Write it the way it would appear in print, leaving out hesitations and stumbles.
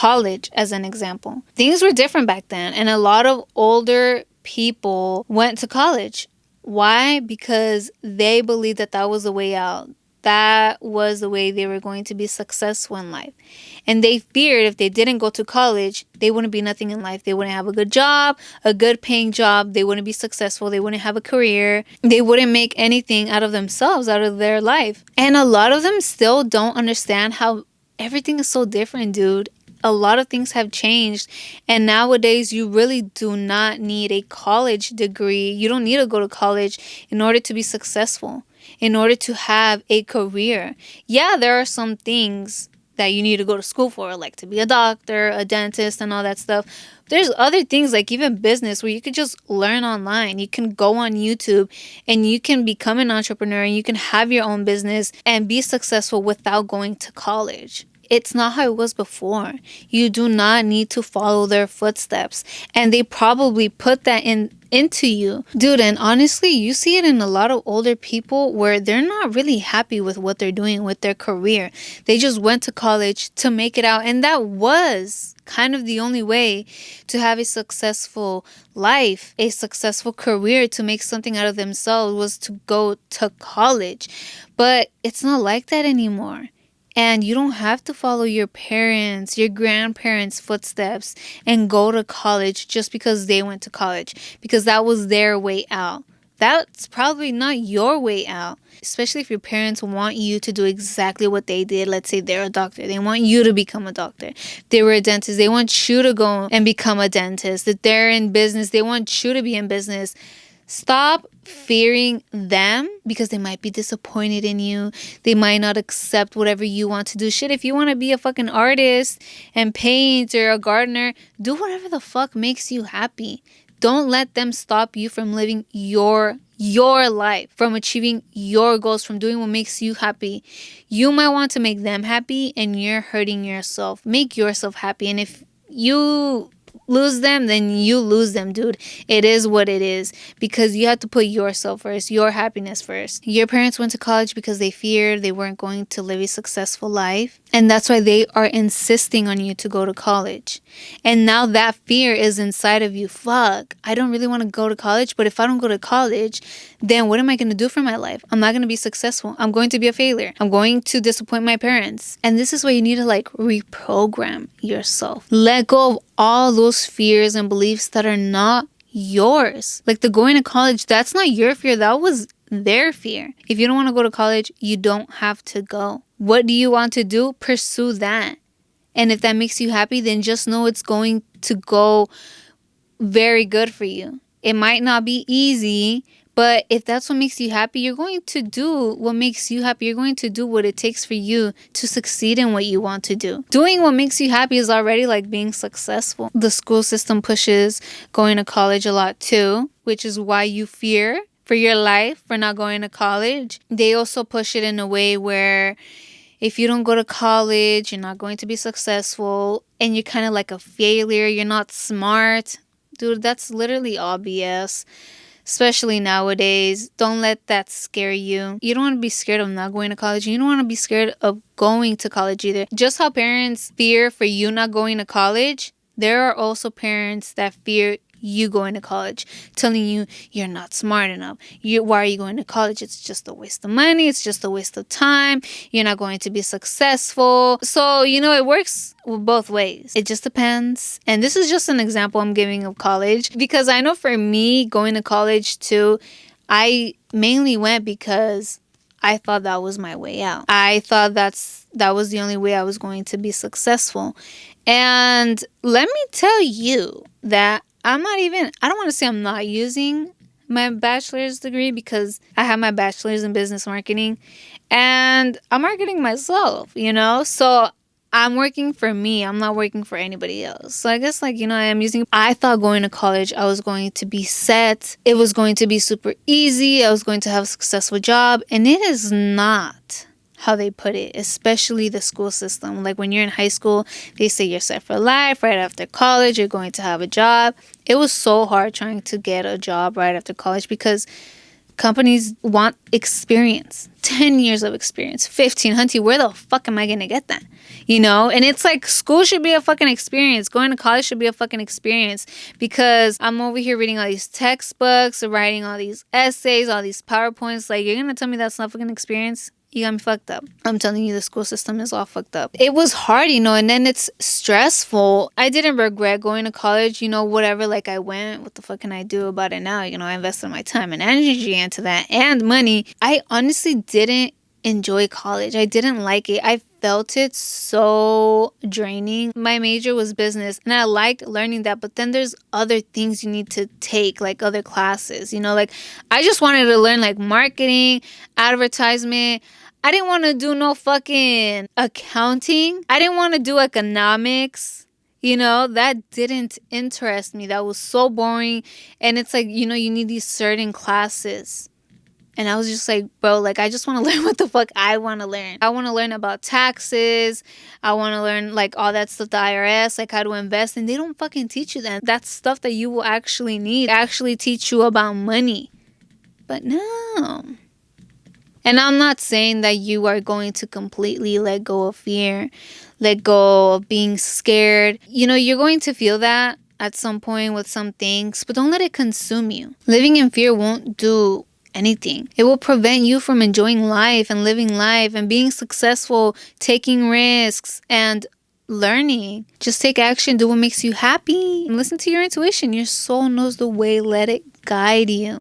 college as an example. Things were different back then, and a lot of older people went to college. Why? Because they believed that that was the way out. That was the way they were going to be successful in life. And they feared if they didn't go to college, they wouldn't be nothing in life. They wouldn't have a good job, a good paying job. They wouldn't be successful. They wouldn't have a career. They wouldn't make anything out of themselves, out of their life. And a lot of them still don't understand how everything is so different, dude. A lot of things have changed, and nowadays you really do not need a college degree. You don't need to go to college in order to be successful, in order to have a career. Yeah, there are some things that you need to go to school for, like to be a doctor, a dentist, and all that stuff. There's other things like even business where you could just learn online. You can go on YouTube and you can become an entrepreneur and you can have your own business and be successful without going to college. It's not how it was before. You do not need to follow their footsteps. And they probably put that into you. Dude, and honestly, you see it in a lot of older people where they're not really happy with what they're doing with their career. They just went to college to make it out. And that was kind of the only way to have a successful life, a successful career, to make something out of themselves, was to go to college. But it's not like that anymore. And you don't have to follow your parents, your grandparents' footsteps and go to college just because they went to college, because that was their way out. That's probably not your way out, especially if your parents want you to do exactly what they did. Let's say they're a doctor. They want you to become a doctor. If they were a dentist, they want you to go and become a dentist. If they're in business, they want you to be in business. Stop fearing them because they might be disappointed in you. They might not accept whatever you want to do. Shit, if you want to be a fucking artist and paint or a gardener, do whatever the fuck makes you happy. Don't let them stop you from living your life, from achieving your goals, from doing what makes you happy. You might want to make them happy and you're hurting yourself. Make yourself happy. And if you lose them, then you lose them, dude. It is what it is, because you have to put yourself first, your happiness first. Your parents went to college because they feared they weren't going to live a successful life, and that's why they are insisting on you to go to college. And now that fear is inside of you. Fuck, I don't really want to go to college, but if I don't go to college, then what am I going to do for my life? I'm not going to be successful. I'm going to be a failure. I'm going to disappoint my parents. And this is why you need to reprogram yourself. Let go of all those fears and beliefs that are not yours. Like the going to college, that's not your fear. That was their fear. If you don't want to go to college, you don't have to go. What do you want to do? Pursue that. And if that makes you happy, then just know it's going to go very good for you. It might not be easy, but if that's what makes you happy, you're going to do what makes you happy. You're going to do what it takes for you to succeed in what you want to do. Doing what makes you happy is already like being successful. The school system pushes going to college a lot too, which is why you fear for your life for not going to college. They also push it in a way where if you don't go to college, you're not going to be successful and you're kind of like a failure. You're not smart. Dude, that's literally all BS. Especially nowadays. Don't let that scare you. You don't want to be scared of not going to college. You don't want to be scared of going to college either. Just how parents fear for you not going to college, there are also parents that fear you going to college, telling you you're not smart enough. Why are you going to college? It's just a waste of money. It's just a waste of time. You're not going to be successful. So, it works both ways. It just depends. And this is just an example I'm giving of college, because I know for me, going to college too, I mainly went because I thought that was my way out. I thought that was the only way I was going to be successful. And let me tell you that I don't want to say I'm not using my bachelor's degree, because I have my bachelor's in business marketing and I'm marketing myself, So I'm working for me. I'm not working for anybody else. So I guess I thought going to college, I was going to be set. It was going to be super easy. I was going to have a successful job, and it is not how they put it, especially the school system. Like when you're in high school, they say you're set for life. Right after college, you're going to have a job. It was so hard trying to get a job right after college, because Companies want experience. 10 years of experience. 15. Hunty, where the fuck am I going to get that? You know? And it's like, school should be a fucking experience. Going to college should be a fucking experience. Because I'm over here reading all these textbooks, writing all these essays, all these PowerPoints. Like, you're going to tell me that's not fucking experience? You got me fucked up. I'm telling you, the school system is all fucked up. It was hard, you know, and then it's stressful. I didn't regret going to college, you know, whatever. Like, I went, what the fuck can I do about it now? You know, I invested my time and energy into that and money. I honestly didn't enjoy college. I didn't like it. I felt it so draining. My major was business and I liked learning that, but then there's other things you need to take, like other classes, you know, like I just wanted to learn like marketing, advertisement. I didn't want to do no fucking accounting. I didn't want to do economics. You know, that didn't interest me. That was so boring. And it's like, you know, you need these certain classes. And I was just like, bro, like, I just want to learn what the fuck I want to learn. I want to learn about taxes. I want to learn, like, all that stuff, the IRS, like, how to invest. And they don't fucking teach you that. That's stuff that you will actually need. Actually teach you about money. But no. And I'm not saying that you are going to completely let go of fear, let go of being scared. You know, you're going to feel that at some point with some things, but don't let it consume you. Living in fear won't do anything. It will prevent you from enjoying life and living life and being successful, taking risks and learning. Just take action, do what makes you happy, and listen to your intuition. Your soul knows the way, let it guide you.